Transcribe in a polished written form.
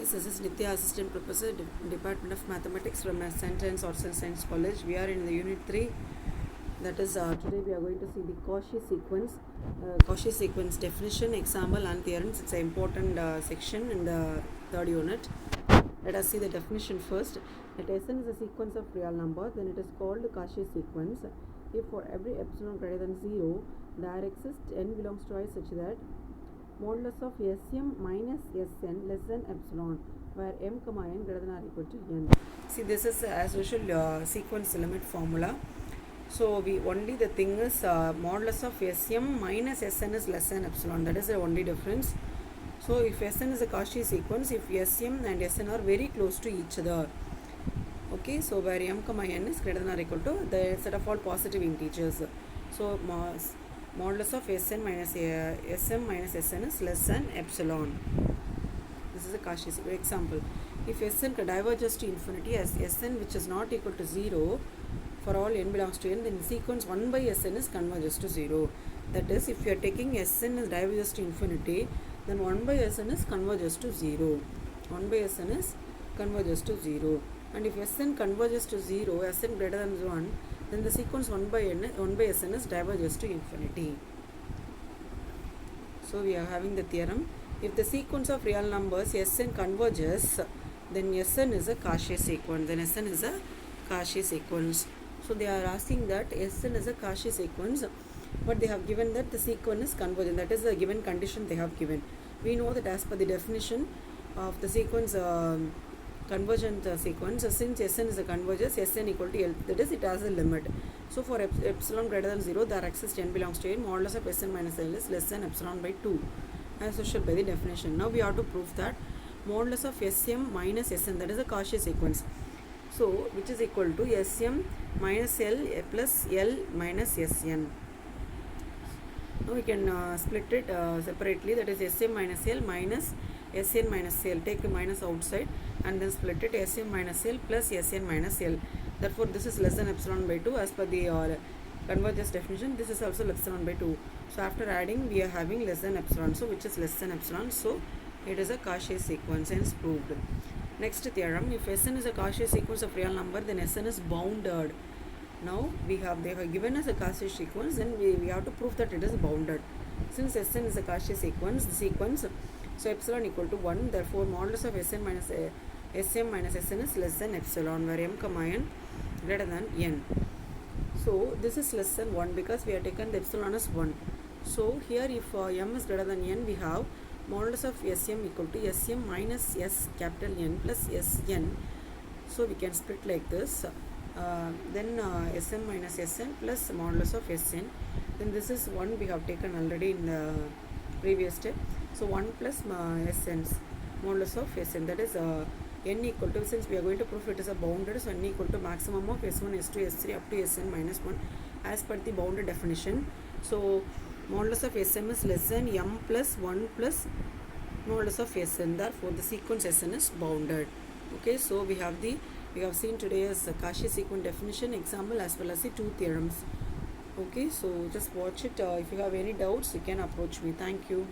friends, this is Nitya, Assistant Professor, Department of Mathematics from St. Anne's Arts and Science College. We are in the Unit 3. That is, today we are going to see the Cauchy sequence definition, example and theorems. It's an important section in the third unit. Let us see the definition first. That Sn is a sequence of real numbers, then it is called Cauchy sequence. If for every epsilon greater than 0, there exists n belongs to I such that modulus of Sm minus Sn less than epsilon, where m, n greater than or equal to n. See, this is as usual sequence limit formula. So we only the thing is modulus of Sm minus Sn is less than epsilon. That is the only difference. So if Sn is a Cauchy sequence, if Sm and Sn are very close to each other, okay, so where m, n is greater than or equal to the set of all positive integers. So modulus of Sn minus Sm minus Sn is less than epsilon. This is a Cauchy sequence. Example, if Sn diverges to infinity as Sn which is not equal to 0 for all n belongs to n, then sequence 1 by Sn is converges to 0. That is, if you are taking Sn as diverges to infinity, then 1 by Sn is converges to 0. 1 by Sn is converges to 0. And if Sn converges to 0, Sn greater than 1, then the sequence 1 by Sn is diverges to infinity. So we are having the theorem. If the sequence of real numbers Sn converges, then Sn is a Cauchy sequence. Then Sn is a Cauchy sequence. So they are asking that Sn is a Cauchy sequence, but they have given that the sequence is convergent. That is the given condition they have given. We know that as per the definition of the sequence convergent sequence, since Sn is a converges, Sn equal to L, that is, it has a limit. So for epsilon greater than 0, there exists n belongs to n, modulus of Sn minus L is less than epsilon by 2, as usual by the definition. Now we have to prove that modulus of Sm minus Sn, that is a Cauchy sequence. So which is equal to Sm minus L plus L minus Sn. Now we can split it separately, that is Sm minus L minus Sn minus L. Take the minus outside and then split it Sm minus L plus Sn minus L. Therefore this is less than epsilon by 2 as per the convergence definition. This is also epsilon by 2. So after adding we are having less than epsilon. So which is less than epsilon. So it is a Cauchy sequence, hence proved. Next theorem, if Sn is a Cauchy sequence of real number, then Sn is bounded. Now they have given us a Cauchy sequence, then we have to prove that it is bounded. Since Sn is a Cauchy sequence, the sequence, so epsilon equal to 1, therefore modulus of Sn minus Sm minus Sn is less than epsilon, where m, n greater than n. So this is less than 1 because we have taken the epsilon as 1. So here if m is greater than n, we have modulus of Sm equal to Sm minus S capital N plus Sn. So we can split like this. Then Sm minus Sn plus modulus of Sn. Then this is 1 we have taken already in the previous step. So 1 plus Sn, modulus of Sn, that is n equal to, since we are going to prove it is a bounded, so n equal to maximum of S1, S2, S3 up to Sn minus 1 as per the bounded definition. So modulus of Sm is less than m plus 1 plus modulus of Sn. Therefore the sequence Sn is bounded. Okay, so we have seen today as Cauchy sequence definition, example, as well as the two theorems. Okay, so just watch it. If you have any doubts, you can approach me. Thank you.